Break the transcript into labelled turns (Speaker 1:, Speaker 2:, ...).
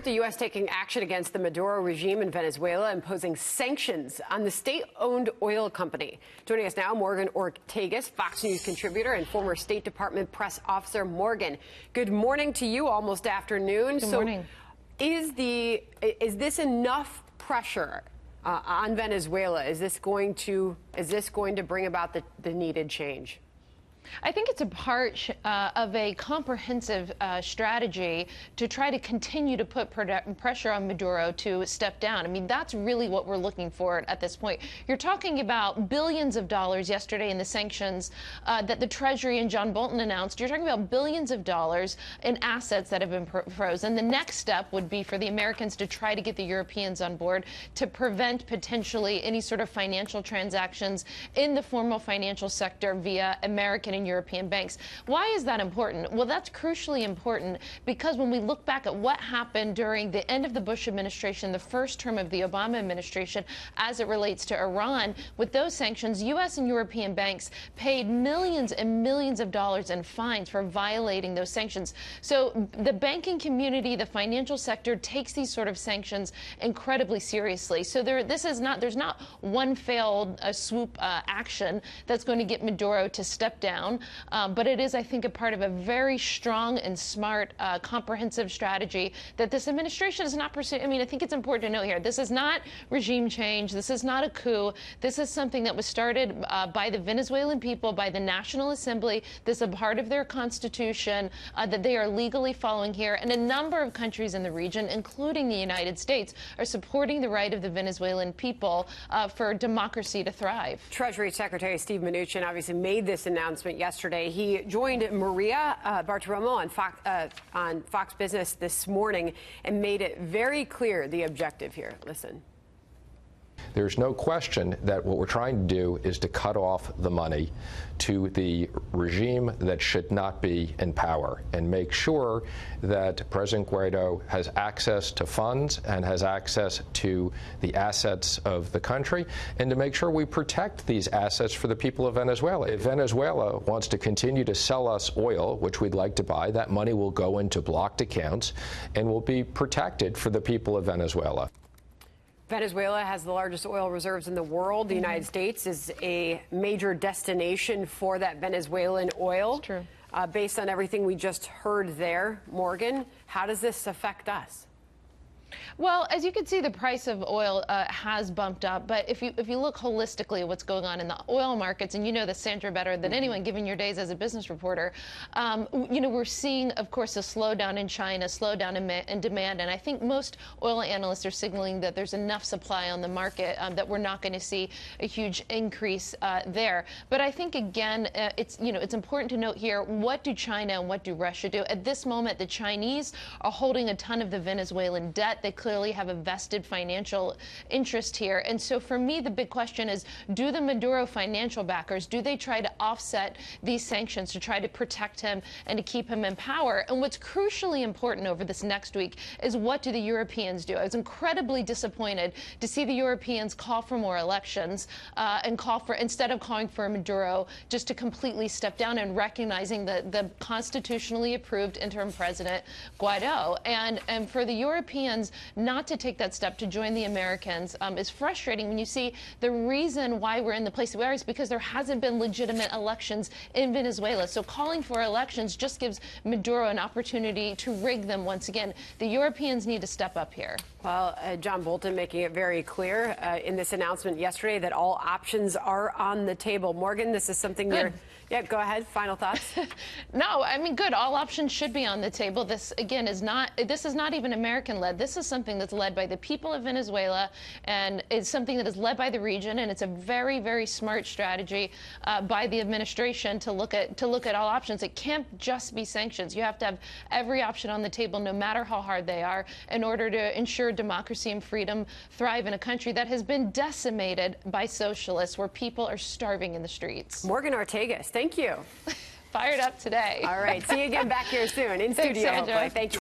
Speaker 1: The U.S. taking action against the Maduro regime in Venezuela, imposing sanctions on the state-owned oil company. Joining us now, Morgan Ortagus, Fox News contributor and former State Department press officer. Morgan, good morning to you, almost afternoon.
Speaker 2: Good morning.
Speaker 1: Is this enough pressure on Venezuela? Is this going to bring about the needed change?
Speaker 2: I think it's a part of a comprehensive strategy to try to continue to put pressure on Maduro to step down. I mean, that's really what we're looking for at this point. You're talking about billions of dollars yesterday in the sanctions that the Treasury and John Bolton announced. You're talking about billions of dollars in assets that have been frozen. The next step would be for the Americans to try to get the Europeans on board to prevent potentially any sort of financial transactions in the formal financial sector via American and European banks. Why is that important? Well, that's crucially important because when we look back at what happened during the end of the Bush administration, the first term of the Obama administration, as it relates to Iran, with those sanctions, U.S. and European banks paid millions and millions of dollars in fines for violating those sanctions. So the banking community, the financial sector, takes these sort of sanctions incredibly seriously. So there's not one failed swoop action that's going to get Maduro to step down. But it is, I think, a part of a very strong and smart, comprehensive strategy that this administration is not pursuing. I mean, I think it's important to note here, this is not regime change. This is not a coup. This is something that was started by the Venezuelan people, by the National Assembly. This is a part of their constitution that they are legally following here. And a number of countries in the region, including the United States, are supporting the right of the Venezuelan people for democracy to thrive.
Speaker 1: Treasury Secretary Steve Mnuchin obviously made this announcement yesterday. He joined Maria Bartiromo on Fox Business this morning and made it very clear the objective here. Listen.
Speaker 3: There's no question that what we're trying to do is to cut off the money to the regime that should not be in power and make sure that President Guaido has access to funds and has access to the assets of the country, and to make sure we protect these assets for the people of Venezuela. If Venezuela wants to continue to sell us oil, which we'd like to buy, that money will go into blocked accounts and will be protected for the people of Venezuela.
Speaker 1: Venezuela has the largest oil reserves in the world. The United States is a major destination for that Venezuelan oil.
Speaker 2: It's true.
Speaker 1: Based on everything we just heard there, Morgan, how does this affect us?
Speaker 2: Well, as you can see, the price of oil has bumped up. But if you look holistically at what's going on in the oil markets, and you know this, Sandra, better than anyone, given your days as a business reporter, we're seeing, of course, a slowdown in China, slowdown in demand. And I think most oil analysts are signaling that there's enough supply on the market that we're not going to see a huge increase there. But I think, again, it's important to note here, what do China and what do Russia do? At this moment, the Chinese are holding a ton of the Venezuelan debt. They clearly have a vested financial interest here. And so for me, the big question is, do the Maduro financial backers, do they try to offset these sanctions to try to protect him and to keep him in power? And what's crucially important over this next week is, what do the Europeans do? I was incredibly disappointed to see the Europeans call for more elections and instead of calling for Maduro just to completely step down and recognizing the constitutionally approved interim president, Guaido. And for the Europeans not to take that step to join the Americans is frustrating when you see the reason why we're in the place we are is because there hasn't been legitimate elections in Venezuela. So calling for elections just gives Maduro an opportunity to rig them once again. The Europeans need to step up here.
Speaker 1: Well, John Bolton making it very clear in this announcement yesterday that all options are on the table. Morgan, this is something you're... Yeah, go ahead. Final thoughts.
Speaker 2: No, I mean, good. All options should be on the table. This, again, is not even American-led. This is something that's led by the people of Venezuela, and it's something that is led by the region, and it's a very, very smart strategy by the administration to look at all options. It can't just be sanctions. You have to have every option on the table, no matter how hard they are, in order to ensure democracy and freedom thrive in a country that has been decimated by socialists, where people are starving in the streets.
Speaker 1: Morgan Ortagus, thank you.
Speaker 2: Fired up today.
Speaker 1: All right. See you again back here soon in studio.
Speaker 2: Thanks, Sandra.
Speaker 1: Thank you.